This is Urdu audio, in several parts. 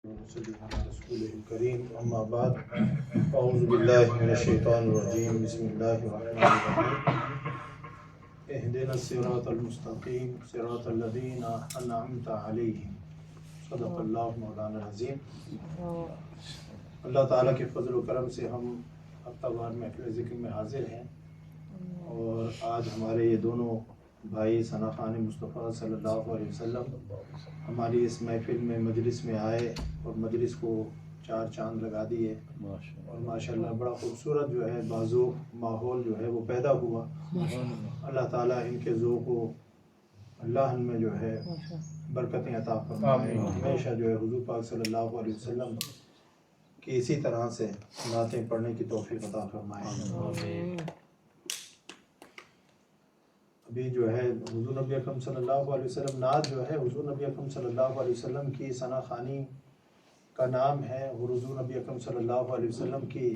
صلی اللہ علیہ رسول کریم اما بعد اعوذ باللہ من الشیطان الرجیم بسم اللہ الرحمن الرحیم اہدنا الصراط المستقیم صراط الذین انعمت علیہم صدق اللہ مولانا العظیم۔ اللہ تعالیٰ کے فضل و کرم سے ہم ہفتہ وار محفل ذکر میں حاضر ہیں، اور آج ہمارے یہ دونوں بھائی ثنا خان مصطفیٰ صلی اللہ علیہ وسلم ہماری اس محفل میں مجلس میں آئے اور مجلس کو چار چاند لگا دیے، اور ماشاءاللہ بڑا خوبصورت جو ہے بازوق ماحول جو ہے وہ پیدا ہوا۔ اللہ تعالیٰ ان کے ذوق و اللہ ان میں جو ہے برکتیں عطا فرمائے، ہمیشہ جو ہے حضور پاک صلی اللہ علیہ وسلم کی اسی طرح سے نعتیں پڑھنے کی توفیق عطا فرمائے۔ ابھی جو ہے حضور نبی اکرم صلی اللہ علیہ وسلم نعت جو ہے حضور نبی اکرم صلی اللہ علیہ وسلم کی ثنا خوانی کا نام ہے، اور حضور نبی اکرم صلی اللہ علیہ وسلم کی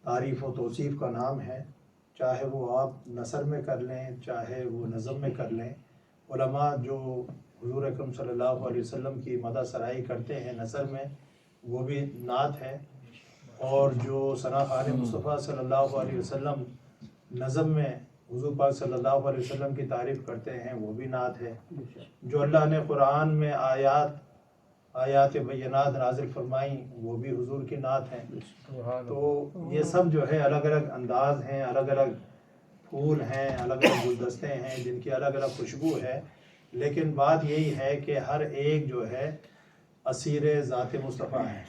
تعریف و توصیف کا نام ہے، چاہے وہ آپ نثر میں کر لیں چاہے وہ نظم میں کر لیں۔ علماء جو حضور اکرم صلی اللہ علیہ وسلم کی مدح سرائی کرتے ہیں نثر میں، وہ بھی نعت ہے، اور جو ثنا خوان مصطفیٰ صلی اللہ علیہ وسلم نظم میں حضور پاک صلی اللہ علیہ وسلم کی تعریف کرتے ہیں وہ بھی نعت ہے۔ جو اللہ نے قرآن میں آیات بینات نازل فرمائیں وہ بھی حضور کی نعت ہیں۔ تو یہ سب جو ہے الگ الگ انداز ہیں، الگ الگ پھول ہیں، الگ الگ گلدستے ہیں جن کی الگ الگ خوشبو ہے، لیکن بات یہی ہے کہ ہر ایک جو ہے اسیر ذات مصطفیٰ ہے۔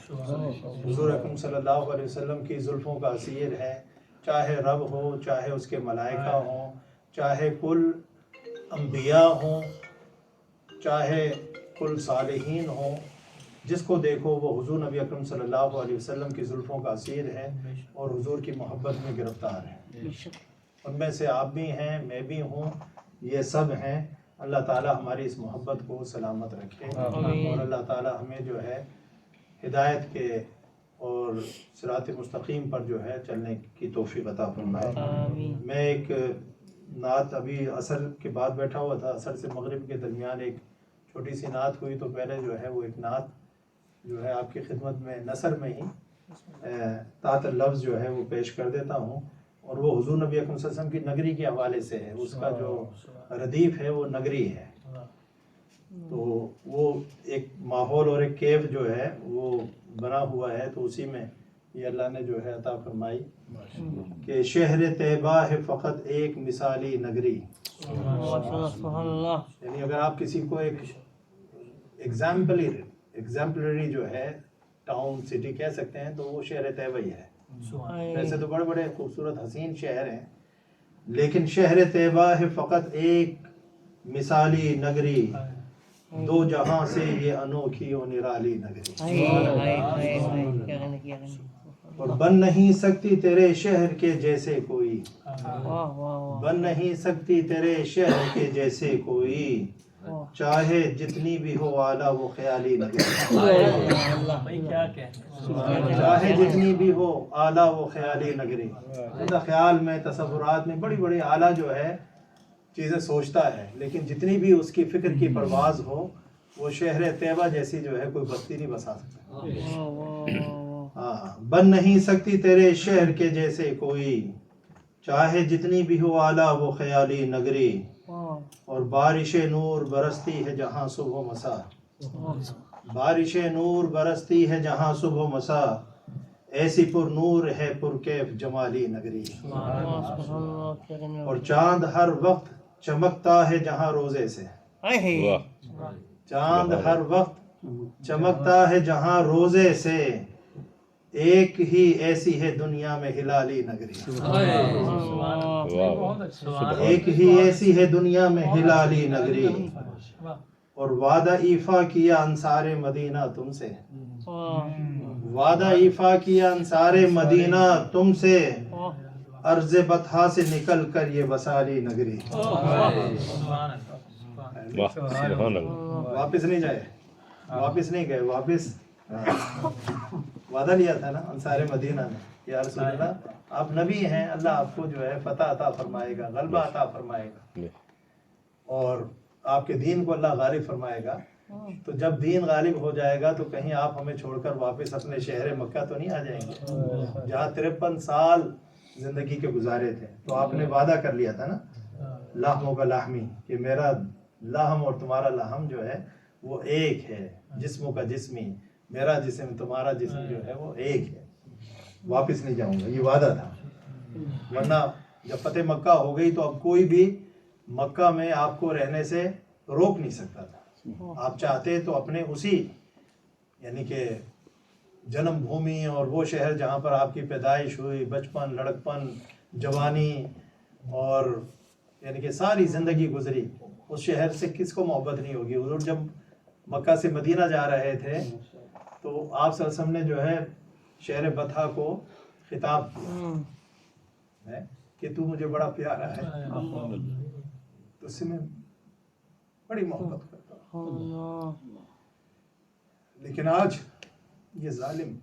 حضور اکرم صلی اللہ علیہ وسلم کی زلفوں کا اسیر ہے، چاہے رب ہو چاہے اس کے ملائکہ ہوں، چاہے کل انبیاء ہوں، چاہے کل صالحین ہوں، جس کو دیکھو وہ حضور نبی اکرم صلی اللہ علیہ وسلم کی زلفوں کا اسیر ہے اور حضور کی محبت میں گرفتار ہے۔ ان میں سے آپ بھی ہیں، میں بھی ہوں، یہ سب ہیں۔ اللہ تعالیٰ ہماری اس محبت کو سلامت رکھے، اور اللہ تعالیٰ ہمیں جو ہے ہدایت کے اور صراط مستقیم پر جو ہے چلنے کی توفیق عطا فرمائے۔ میں ایک نعت ابھی عصر کے بعد بیٹھا ہوا تھا، عصر سے مغرب کے درمیان ایک چھوٹی سی نعت ہوئی، تو پہلے جو ہے وہ ایک نعت جو ہے آپ کی خدمت میں نثر میں ہی تحت لفظ جو ہے وہ پیش کر دیتا ہوں، اور وہ حضور نبی اکرم صلی اللہ علیہ وسلم کی نگری کے حوالے سے ہے۔ اس کا جو ردیف ہے وہ نگری ہے، تو وہ ایک ماحول اور ایک کیف جو ہے وہ بنا ہوا ہے، تو اسی میں یہ اللہ نے جو ہے عطا فرمائی کہ شہر طیبہ ہے فقط ایک مثالی نگری۔ یعنی اگر آپ کسی کو ایک ایگزامپلری جو ہے ٹاؤن سٹی کہہ سکتے ہیں تو وہ شہر طیبہ ہی ہے۔ ویسے تو بڑے بڑے خوبصورت حسین شہر ہیں، لیکن شہر طیبہ ہے فقط ایک مثالی نگری، دو جہاں سے یہ انوکھی و نرالی نگری، اور بن نہیں سکتی تیرے شہر کے جیسے کوئی، بن نہیں سکتی تیرے شہر کے جیسے کوئی، چاہے جتنی بھی ہو اعلیٰ وہ خیالی نگری، چاہے جتنی بھی ہو اعلیٰ وہ خیالی نگری۔ خیال میں تصورات میں بڑی بڑی اعلیٰ جو ہے چیزیں سوچتا ہے، لیکن جتنی بھی اس کی فکر کی پرواز ہو وہ شہر طیبہ جیسی جو ہے کوئی بستی نہیں بسا سکتا۔ بن نہیں سکتی تیرے شہر کے جیسے کوئی، چاہے جتنی بھی ہو اعلیٰ وہ خیالی نگری، اور بارش نور برستی ہے جہاں صبح و مسا، بارش نور برستی ہے جہاں صبح و مسا، ایسی پر نور ہے پر کیف جمالی نگری، اور چاند ہر وقت چمکتا ہے جہاں روزے سے، چاند ہر وقت چمکتا ہے جہاں روزے سے، ایک ہی ایسی ہے دنیا میں ہلالی نگری، ایک ہی ایسی ہے دنیا میں ہلالی نگری، اور وعدہ ایفا کیا انصار مدینہ تم سے، وعدہ ایفا کیا انصار مدینہ تم سے، عرض بطحا سے نکل کر یہ وصالی نگری۔ واپس نہیں جائے، واپس نہیں گئے، واپس وعدہ لیا تھا نا انصار مدینہ نے، یا رسول اللہ آپ نبی ہیں، اللہ آپ کو جو ہے فتح عطا فرمائے گا، غلبہ عطا فرمائے گا، اور آپ کے دین کو اللہ غالب فرمائے گا، تو جب دین غالب ہو جائے گا تو کہیں آپ ہمیں چھوڑ کر واپس اپنے شہر مکہ تو نہیں آ جائیں گے جہاں 53 سال زندگی کے گزارے تھے. تو آپ نے وعدہ کر لیا تھا نا لحموں کا لاہمی کہ میرا لاہم اور تمہارا لاہم جو ہے وہ ایک ہے, جسموں کا جسمی, میرا جسم تمہارا جسم جو ہے وہ ایک ہے, واپس نہیں جاؤں گا, یہ وعدہ تھا. ورنہ جب فتح مکہ ہو گئی تو اب کوئی بھی مکہ میں آپ کو رہنے سے روک نہیں سکتا تھا. آپ چاہتے تو اپنے اسی یعنی کہ جنم بھومی اور وہ شہر جہاں پر آپ کی پیدائش ہوئی, بچپن, لڑکپن, جوانی اور یعنی کہ ساری زندگی گزری, اس شہر سے کس کو محبت نہیں ہوگی. حضور جب مکہ سے مدینہ جا رہے تھے تو آپ صلی اللہ علیہ وسلم نے جو ہے شہر بطحا کو خطاب کیا کہ تو مجھے بڑا پیارا ہے, تو اس سے میں بڑی محبت کرتا ہوں, لیکن آج یہ ظالم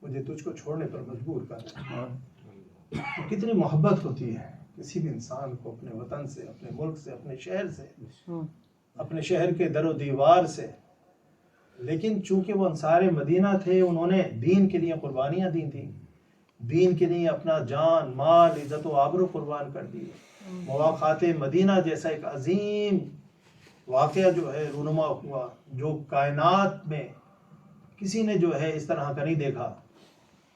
مجھے تجھ کو چھوڑنے پر مجبور کر رہا ہے. کتنی محبت ہوتی ہے کسی بھی انسان کو اپنے وطن سے, اپنے ملک سے, اپنے شہر سے, اپنے شہر کے در و دیوار سے. لیکن چونکہ وہ انصار مدینہ تھے, انہوں نے دین کے لیے قربانیاں دی تھیں, دین کے لیے اپنا جان, مال, عزت و آبرو قربان کر دیے. مواقعات مدینہ جیسا ایک عظیم واقعہ جو ہے رونما ہوا, جو کائنات میں کسی نے جو ہے اس طرح کا نہیں دیکھا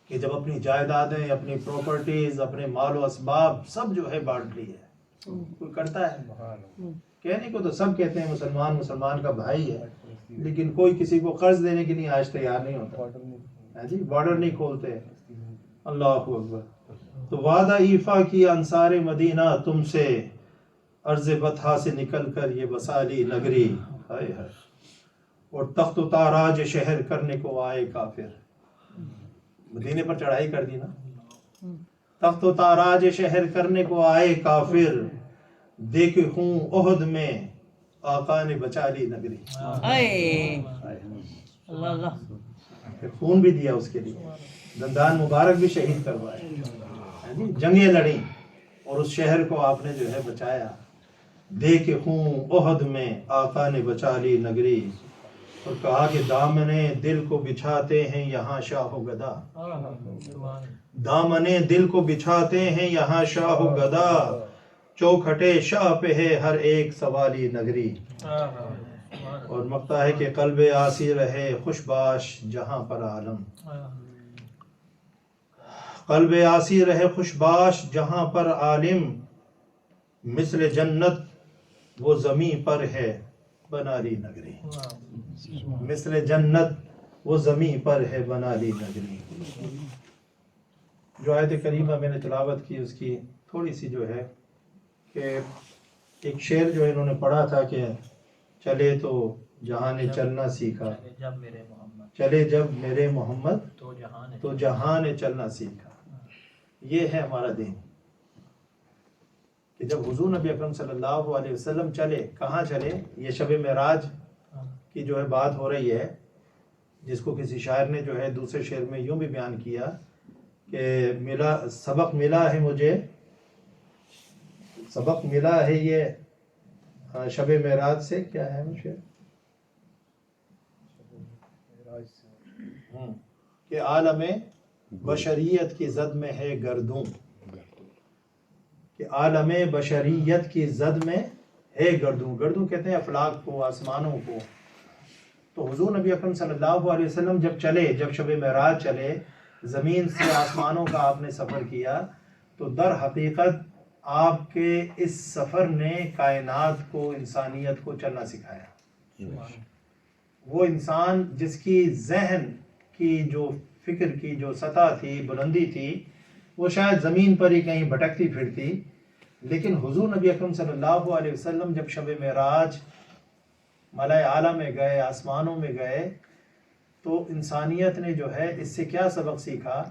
کہ جب اپنی جائیدادیں, اپنی پراپرٹیز, اپنے مال و اسباب سب جو ہے بانٹ لی ہے. کوئی کرتا ہے کہنے کو تو سب کہتے ہیں مسلمان مسلمان کا بھائی ہے, لیکن کوئی کسی کو قرض دینے کے لیے آج تیار نہیں ہوتا جی, بارڈر نہیں کھولتے. اللہ اکبر. تو وعدہ ایفا کیا انصار مدینہ تم سے, عرض بطحا سے نکل کر یہ وسالی نگری, اور تخت و تاراج شہر کرنے کو آئے کافر. مدینے پر چڑھائی کر دی نا, تخت و تاراج شہر کرنے کو آئے کافر, دیکھ ہوں احد میں آقا نے بچا لی نگری. پھر خون بھی دیا اس کے لیے, دندان مبارک بھی شہید کروائے, جنگیں لڑیں اور اس شہر کو آپ نے جو ہے بچایا. دیکھ ہوں احد میں آقا نے بچا لی نگری, اور کہا کہ دامنے دل کو بچھاتے ہیں یہاں شاہ و گدا, دامنے دل کو بچھاتے ہیں یہاں شاہ و گدا, چوکھٹے شاہ پہ ہے ہر ایک سوالی نگری. اور مقطع ہے کہ قلب آسی رہے خوشباش جہاں پر عالم, قلب آسی رہے خوشباش جہاں پر عالم, مثل جنت وہ زمین پر ہے بنا لی نگری, مثل جنت وہ زمین پر ہے بنا لی نگری. جو آیت کریمہ میں نے تلاوت کی اس کی تھوڑی سی جو ہے کہ ایک شعر جو انہوں نے پڑھا تھا کہ چلے تو جہاں نے چلنا سیکھا, چلے جب میرے محمد تو جہاں نے چلنا سیکھا. یہ ہے ہمارا دین کہ جب حضور نبی اکرم صلی اللہ علیہ وسلم چلے, کہاں چلے, یہ شب معراج کی جو ہے بات ہو رہی ہے, جس کو کسی شاعر نے جو ہے دوسرے شعر میں یوں بھی بیان کیا کہ ملا سبق ملا ہے مجھے, سبق ملا ہے یہ شب معراج سے. کیا ہے وہ شعر کہ عالم بشریت کی زد میں ہے گردوں, کہ عالم بشریت کی زد میں ہے گردوں. گردوں کہتے ہیں افلاک کو, آسمانوں کو. تو حضور نبی اکرم صلی اللہ علیہ وسلم جب چلے, جب شب معراج چلے, زمین سے آسمانوں کا آپ نے سفر کیا, تو در حقیقت آپ کے اس سفر نے کائنات کو, انسانیت کو چلنا سکھایا. وہ انسان جس کی ذہن کی جو فکر کی جو سطح تھی, بلندی تھی, وہ شاید زمین پر ہی کہیں بھٹکتی پھرتی, لیکن حضور نبی اکرم صلی اللہ علیہ وسلم جب شب معراج ملائے اعلیٰ میں گئے, آسمانوں میں گئے, تو انسانیت نے جو ہے اس سے کیا سبق سیکھا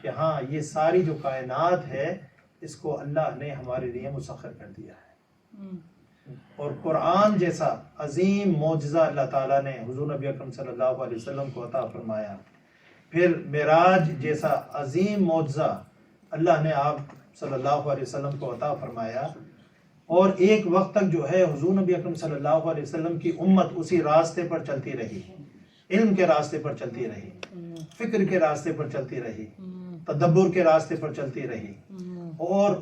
کہ ہاں یہ ساری جو کائنات ہے اس کو اللہ نے ہمارے لیے مسخر کر دیا ہے. اور قرآن جیسا عظیم معجزہ اللہ تعالیٰ نے حضور نبی اکرم صلی اللہ علیہ وسلم کو عطا فرمایا. پھر معراج جیسا عظیم معجزہ اللہ نے آپ صلی اللہ علیہ وسلم کو عطا فرمایا. اور ایک وقت تک جو ہے حضور نبی اکرم صلی اللہ علیہ وسلم کی امت اسی راستے پر چلتی رہی، علم کے راستے پر چلتی رہی، فکر کے راستے پر چلتی رہی، تدبر کے راستے پر چلتی رہی، اور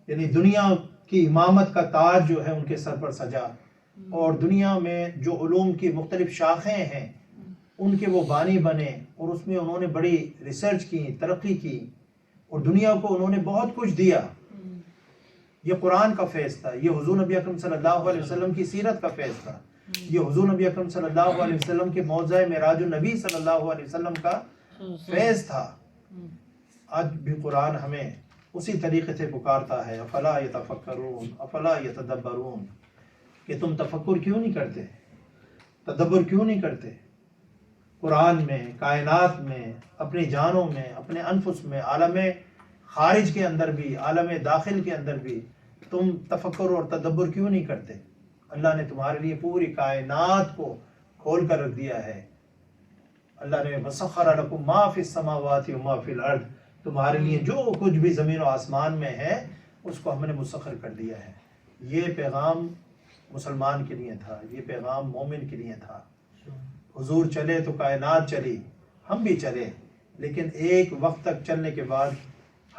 یعنی دنیا کی امامت کا تاج جو ہے ان کے سر پر سجا، اور دنیا میں جو علوم کی مختلف شاخیں ہیں ان کے وہ بانی بنے، اور اس میں انہوں نے بڑی ریسرچ کی، ترقی کی، اور دنیا کو انہوں نے بہت کچھ دیا۔ یہ قرآن کا فیض تھا، یہ حضور نبی اکرم صلی اللہ علیہ وسلم کی سیرت کا فیض تھا، یہ حضور نبی اکرم صلی اللہ علیہ وسلم کے موضع معراج النبی صلی اللہ علیہ وسلم کا فیض تھا۔ آج بھی قرآن ہمیں اسی طریقے سے پکارتا ہے، افلا یتفکرون افلا یتدبرون، کہ تم تفکر کیوں نہیں کرتے، تدبر کیوں نہیں کرتے قرآن میں، کائنات میں، اپنی جانوں میں، اپنے انفس میں، عالم خارج کے اندر بھی، عالم داخل کے اندر بھی تم تفکر اور تدبر کیوں نہیں کرتے؟ اللہ نے تمہارے لیے پوری کائنات کو کھول کر رکھ دیا ہے۔ اللہ نے وَسَخَّرَ لَكُم مَا فِي السَّمَاوَاتِ وَمَا فِي الْأَرْضِ، تمہارے لیے جو کچھ بھی زمین و آسمان میں ہے اس کو ہم نے مسخر کر دیا ہے۔ یہ پیغام مسلمان کے لیے تھا، یہ پیغام مومن کے لیے تھا۔ حضور چلے تو کائنات چلی، ہم بھی چلے، لیکن ایک وقت تک چلنے کے بعد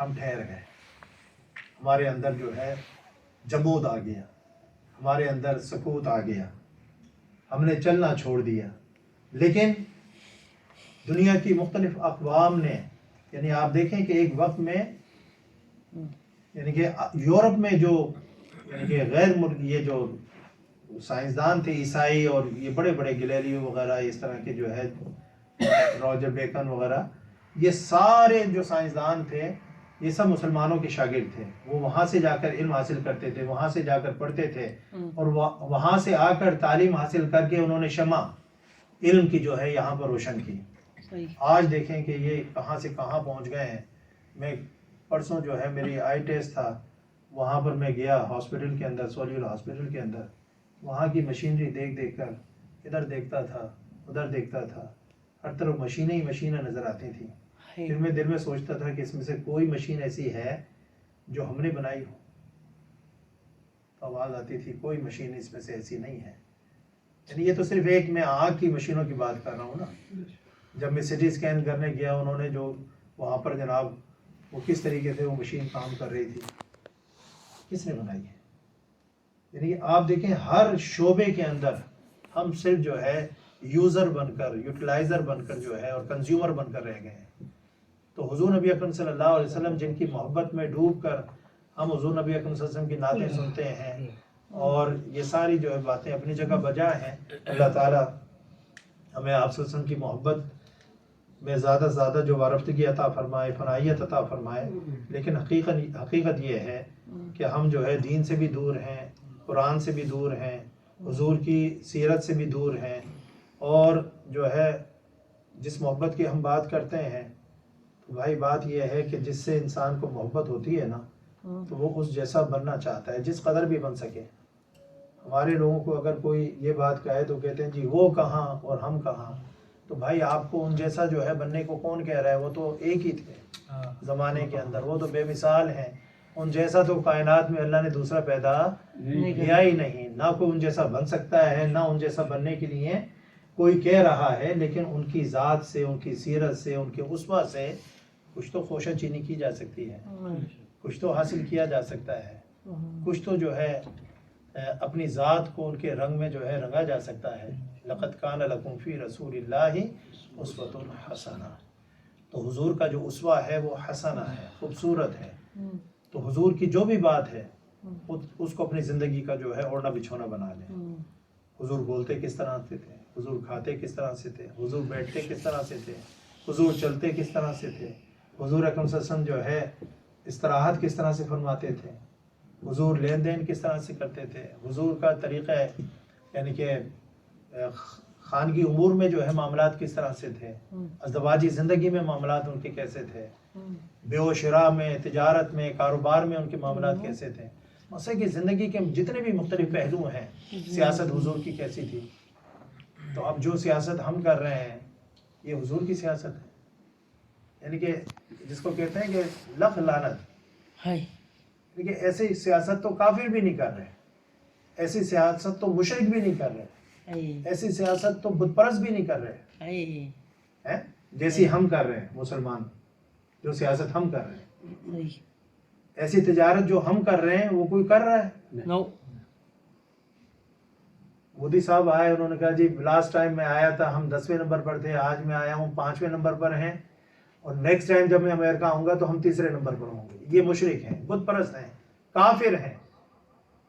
ہم ٹھہر گئے، ہمارے اندر جو ہے جمود آ گیا، ہمارے اندر سکوت آ گیا، ہم نے چلنا چھوڑ دیا۔ لیکن دنیا کی مختلف اقوام نے، یعنی آپ دیکھیں کہ ایک وقت میں یعنی کہ یورپ میں جو یعنی کہ غیر یہ جو سائنسدان تھے عیسائی، اور یہ بڑے بڑے گلیلیو وغیرہ اس طرح کے جو ہے روجر بیکن وغیرہ، یہ سارے جو سائنسدان تھے یہ سب مسلمانوں کے شاگرد تھے۔ وہ وہاں سے جا کر علم حاصل کرتے تھے، وہاں سے جا کر پڑھتے تھے، اور وہاں سے آ کر تعلیم حاصل کر کے انہوں نے شمع علم کی جو ہے یہاں پر روشن کی۔ آج دیکھیں کہ یہ کہاں سے کہاں پہنچ گئے ہیں۔ میں پرسوں جو ہے میری آئی ٹیسٹ تھا، وہاں پر میں گیا ہاسپٹل کے اندر، سولیول ہاسپٹل کے اندر، وہاں کی مشینری دیکھ دیکھ کر ادھر دیکھتا تھا ادھر دیکھتا تھا، ہر طرف مشینیں ہی مشینیں نظر آتی تھیں۔ پھر میں دل میں سوچتا تھا کہ اس میں سے کوئی مشین ایسی ہے جو ہم نے بنائی ہو؟ تو آواز آتی تھی کوئی مشین اس میں سے ایسی نہیں ہے۔ یعنی یہ تو صرف ایک میں آنکھ کی مشینوں کی بات کر رہا ہوں نا۔ جب میں سی ٹی اسکین کرنے گیا، انہوں نے جو وہاں پر جناب وہ کس طریقے سے وہ مشین کام کر رہی تھی، کس نے بنائی ہے؟ یعنی آپ دیکھیں ہر شعبے کے اندر ہم صرف جو ہے یوزر بن کر، یوٹیلائزر بن کر جو ہے، اور کنزیومر بن کر رہ گئے ہیں۔ تو حضور نبی اکرم صلی اللہ علیہ وسلم جن کی محبت میں ڈوب کر ہم حضور نبی اکرم صلی اللہ علیہ وسلم کی نعتیں سنتے ہیں، اور یہ ساری جو ہے باتیں اپنی جگہ بجا ہیں۔ اللہ تعالیٰ ہمیں آپ صلی اللہ علیہ وسلم کی محبت میں زیادہ سے زیادہ جو وارفتگی عطا فرمائے، فنائیت عطا فرمائے۔ لیکن حقیقت یہ ہے کہ ہم جو ہے دین سے بھی دور ہیں، قرآن سے بھی دور ہیں، حضور کی سیرت سے بھی دور ہیں، اور جو ہے جس محبت کی ہم بات کرتے ہیں تو بھائی بات یہ ہے کہ جس سے انسان کو محبت ہوتی ہے نا تو وہ اس جیسا بننا چاہتا ہے، جس قدر بھی بن سکے۔ ہمارے لوگوں کو اگر کوئی یہ بات کہے تو کہتے ہیں جی وہ کہاں اور ہم کہاں۔ تو بھائی آپ کو ان جیسا جو ہے بننے کو کون کہہ رہا ہے؟ وہ تو ایک ہی تھے زمانے کے اندر، وہ تو بے مثال ہیں۔ ان جیسا تو کائنات میں اللہ نے دوسرا پیدا کیا ہی نہیں، نہ کوئی ان جیسا بن سکتا ہے، نہ ان جیسا بننے کے لیے کوئی کہہ رہا ہے۔ لیکن ان کی ذات سے، ان کی سیرت سے، ان کے اسوہ سے کچھ تو خوشہ چینی کی جا سکتی ہے، کچھ تو حاصل کیا جا سکتا ہے، کچھ تو جو ہے اپنی ذات کو ان کے رنگ میں جو ہے رنگا جا سکتا ہے۔ لَقَدْ كَانَ لَكُمْ فِي رَسُولِ اللَّهِ أُسْوَةٌ حَسَنَةٌ، تو حضور کا جو اسوہ ہے وہ حسنہ ہے، خوبصورت ہے۔ تو حضور کی جو بھی بات ہے اس کو اپنی زندگی کا جو ہے اوڑھنا بچھونا بنا لیں۔ حضور بولتے کس طرح سے تھے، حضور کھاتے کس طرح سے تھے، حضور بیٹھتے کس طرح سے تھے، حضور چلتے کس طرح سے تھے، حضور اکرم صلی اللہ علیہ وسلم جو ہے استراحت کس طرح سے فرماتے تھے، حضور لین دین کس طرح سے کرتے تھے، حضور کا طریقہ یعنی کہ خانگی امور میں جو ہے معاملات کس طرح سے تھے، ازدواجی زندگی میں معاملات ان کے کیسے تھے، بیع و شراء میں، تجارت میں، کاروبار میں ان کے معاملات کیسے تھے۔ مسئلہ کی زندگی کے جتنے بھی مختلف پہلو ہیں، سیاست حضور کی کیسی تھی۔ تو اب جو سیاست ہم کر رہے ہیں یہ حضور کی سیاست ہے، یعنی کہ جس کو کہتے ہیں کہ لفظ لعنت، دیکھیے ایسی سیاست تو کافر بھی نہیں کر رہے، ایسی سیاست تو مشرک بھی نہیں کر رہے، ایسی سیاست تو بت پرست بھی نہیں کر رہے، جیسی ہم کر رہے ہیں مسلمان، جو سیاست ہم کر رہے ہیں، ایسی تجارت جو ہم کر رہے ہیں وہ کوئی کر رہا ہے؟ مودی صاحب آئے، انہوں نے کہا جی لاسٹ ٹائم میں آیا تھا ہم 10ویں نمبر پر تھے، آج میں آیا ہوں 5ویں نمبر پر ہیں، اور نیکسٹ ٹائم جب میں امریکہ آؤں گا تو ہم 3رے نمبر پر ہوں گے۔ یہ مشرک ہیں، بت پرست ہیں، کافر ہیں،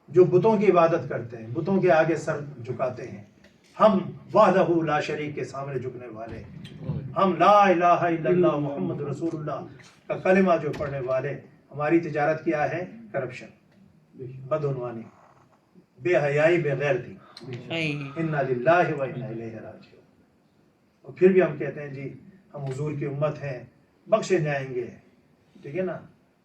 جو بتوں کی عبادت کرتے ہیں، بتوں کے آگے سر جھکاتے ہیں۔ ہم وحدہ لا شریک کے سامنے جھکنے والے، ہم لا الہ الا اللہ محمد رسول اللہ کا کلمہ جو پڑھنے والے۔ ہماری تجارت کیا ہے؟ کرپشن، بدعنوانی، بے حیائی، بے غیرتی۔ انا للہ و انا الیہ راجعون۔ اور پھر بھی ہم کہتے ہیں جی ہم حضور کی امت ہیں، بخشے جائیں گے، ٹھیک ہے نا،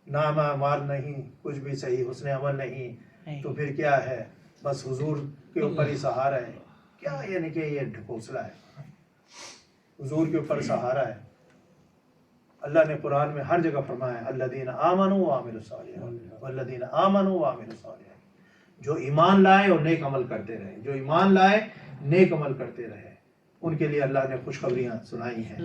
نام اعمال نہیں، کچھ بھی صحیح حسن عمل نہیں، تو پھر کیا ہے؟ بس حضور کے اوپر ہی سہارا ہے۔ کیا یعنی کہ یہ ڈھکوسلا ہے، حضور کے اوپر سہارا ہے۔ اللہ نے قرآن میں ہر جگہ فرمایا ہے الذین آمنوا وعملوا الصالحات والذین آمنوا وعملوا الصالحات، جو ایمان لائے اور نیک عمل کرتے رہے، جو ایمان لائے نیک عمل کرتے رہے، ان کے لیے اللہ نے خوشخبریاں سنائی ہیں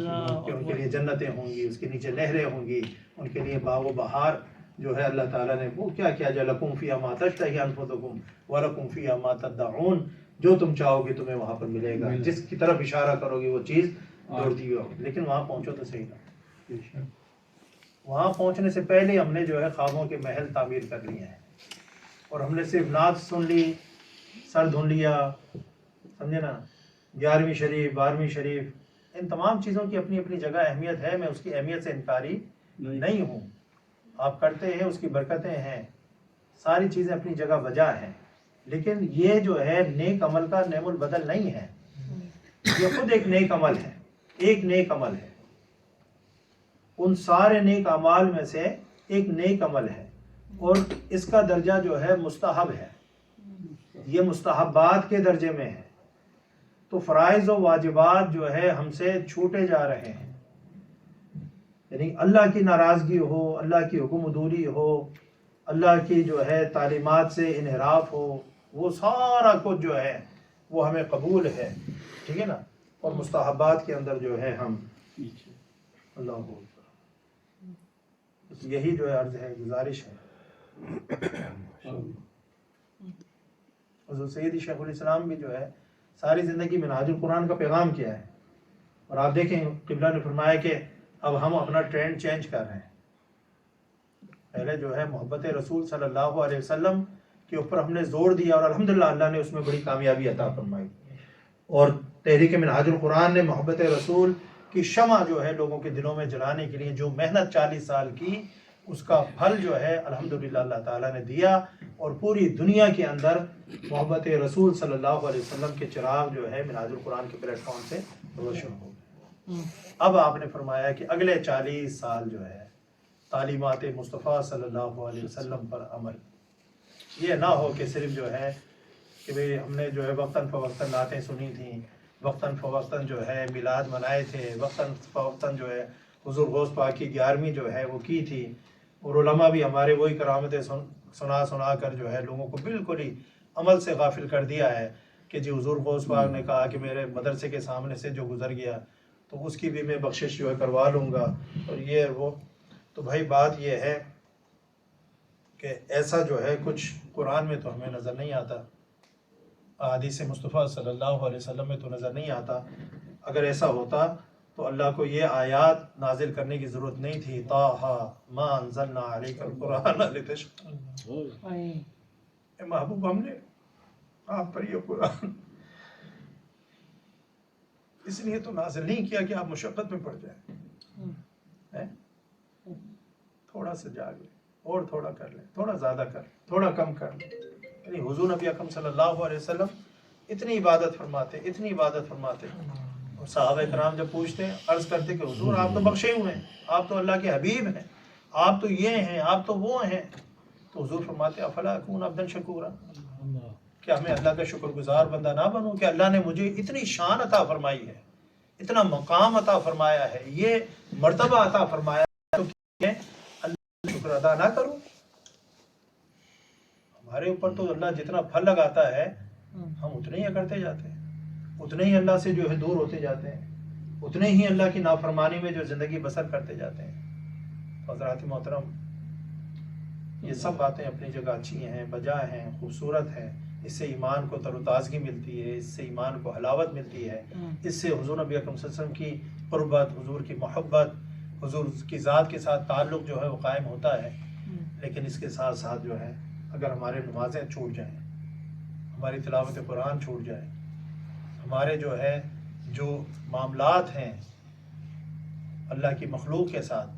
کہ ان کے لیے جنتیں ہوں گی، اس کے نیچے نہریں ہوں گی، ان کے لیے باغ و بہار جو ہے اللہ تعالیٰ نے وہ کیا کیا جو لکم فیہا ما تشتہی انفسکم ولکم فیہا ما تدعون، جو تم چاہو گے تمہیں وہاں پر ملے گا، جس کی طرف اشارہ کرو گے وہ چیز دوڑتی ہوئی ہوگی۔ لیکن وہاں پہنچو تو صحیح نا، وہاں پہنچنے سے پہلے ہم نے جو ہے خوابوں کے محل تعمیر کر لیے ہیں، اور ہم نے صرف نعت سن لی، سر دھن لیا، سمجھے نا، 11ویں شریف 12ویں شریف، ان تمام چیزوں کی اپنی اپنی جگہ اہمیت ہے، میں اس کی اہمیت سے انکاری نہیں ہوں، آپ کرتے ہیں اس کی برکتیں ہیں، ساری چیزیں اپنی جگہ بجا ہیں، لیکن یہ جو ہے نیک عمل کا نعم البدل نہیں ہے، یہ خود ایک نیک عمل ہے، ایک نیک عمل ہے، ان سارے نیک اعمال میں سے ایک نیک عمل ہے، اور اس کا درجہ جو ہے مستحب ہے، یہ مستحبات کے درجے میں ہے، تو فرائض و واجبات جو ہے ہم سے چھوٹے جا رہے ہیں، یعنی اللہ کی ناراضگی ہو، اللہ کی حکم عدولی ہو، اللہ کی جو ہے تعلیمات سے انحراف ہو، وہ سارا کچھ جو ہے وہ ہمیں قبول ہے، ٹھیک ہے نا، اور مستحبات کے اندر جو ہے ہم اللہ اکبر، یہی جو ہے عرض ہے، گزارش ہے۔ حضور سیدی شیخ الاسلام بھی جو ہے ساری زندگی منہاج القرآن کا پیغام کیا ہے، اور آپ دیکھیں قبلہ نے فرمایا کہ اب ہم اپنا ٹرینڈ چینج کر رہے ہیں، پہلے جو ہے محبت رسول صلی اللہ علیہ وسلم کے اوپر ہم نے زور دیا، اور الحمدللہ اللہ نے اس میں بڑی کامیابی عطا فرمائی، اور تحریک منہاج القرآن نے محبت رسول کی شمع جو ہے لوگوں کے دلوں میں جلانے کے لیے جو محنت 40 سال کی، اس کا پھل جو ہے الحمدللہ اللہ تعالیٰ نے دیا، اور پوری دنیا کے اندر محبت رسول صلی اللہ علیہ وسلم کے چراغ جو ہے منہاج القرآن کے پلیٹ فارم سے روشن ہو گئے۔ اب آپ نے فرمایا کہ اگلے 40 سال جو ہے تعلیمات مصطفیٰ صلی اللہ علیہ وسلم پر عمل، یہ نہ ہو کہ صرف جو ہے کہ بھئی ہم نے جو ہے وقتاً فوقتاً نعتیں سنی تھیں، وقتاً فوقتاً جو ہے میلاد منائے تھے، وقتاً فوقتاً جو ہے حضور غوث پاک کی 11ویں جو ہے وہ کی تھی، اور علماء بھی ہمارے وہی کرامتیں سنا سنا کر جو ہے لوگوں کو بالکل ہی عمل سے غافل کر دیا ہے کہ جی حضور غوث پاک نے کہا کہ میرے مدرسے کے سامنے سے جو گزر گیا تو اس کی بھی میں بخشش جو ہے کروا لوں گا، اور یہ وہ، تو بھائی بات یہ ہے کہ ایسا جو ہے کچھ قرآن میں تو ہمیں نظر نہیں آتا، احادیث مصطفیٰ صلی اللہ علیہ وسلم میں تو نظر نہیں آتا۔ اگر ایسا ہوتا تو اللہ کو یہ آیات نازل کرنے کی ضرورت نہیں تھی، طٰہٰ ما انزلنا علیک القرآن لتشقیٰ، اے محبوب ہم نے آپ پر یہ قرآن اس لیے تو نازل نہیں کیا کہ آپ مشقت میں پڑ جائیں، تھوڑا سا جاگ لیں، اور تھوڑا کر لیں، تھوڑا زیادہ کر لیں، تھوڑا کم کر لیں، یعنی حضور نبی اکرم صلی اللہ علیہ وسلم اتنی عبادت فرماتے، اتنی عبادت فرماتے، اور صحابہ کرام جب پوچھتے عرض کرتے کہ حضور آپ تو بخشے ہوئے ہیں، آپ تو اللہ کے حبیب ہیں، آپ تو یہ ہیں، آپ تو وہ ہیں، تو حضور فرماتے افلا اکون عبدا شکورا، کیا میں اللہ کا شکر گزار بندہ نہ بنوں کہ اللہ نے مجھے اتنی شان عطا فرمائی ہے، اتنا مقام عطا فرمایا ہے، یہ مرتبہ عطا فرمایا ہے، تو کہ اللہ کا شکر ادا نہ کروں؟ ہمارے اوپر تو اللہ جتنا پھل لگاتا ہے ہم اتنے ہی اکڑتے جاتے ہیں، اتنے ہی اللہ سے جو ہے دور ہوتے جاتے ہیں، اتنے ہی اللہ کی نافرمانی میں جو زندگی بسر کرتے جاتے ہیں۔ تو حضرات محترم، یہ سب باتیں اپنی جگہ اچھی ہیں، بجا ہیں، خوبصورت ہیں، اس سے ایمان کو تر و تازگی ملتی ہے، اس سے ایمان کو حلاوت ملتی ہے، اس سے حضور نبی اکرم صلی اللہ علیہ وسلم کی قربت، حضور کی محبت، حضور کی ذات کے ساتھ تعلق جو ہے وہ قائم ہوتا ہے۔ لیکن اس کے ساتھ ساتھ جو ہے اگر ہمارے نمازیں چھوٹ جائیں، ہماری تلاوت قرآن چھوٹ جائے، ہمارے جو ہے جو معاملات ہیں اللہ کی مخلوق کے ساتھ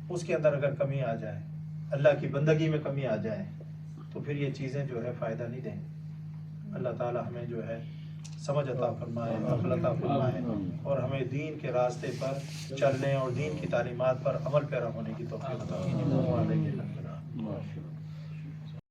اس کے اندر اگر کمی آ جائے، اللہ کی بندگی میں کمی آ جائے، تو پھر یہ چیزیں جو ہے فائدہ نہیں دیں گی۔ اللہ تعالی ہمیں جو ہے سمجھ عطا فرمائے، عقل عطا فرمائے، اور ہمیں دین کے راستے پر چلنے اور دین کی تعلیمات پر عمل پیرا ہونے کی توفیق عطا فرمائے۔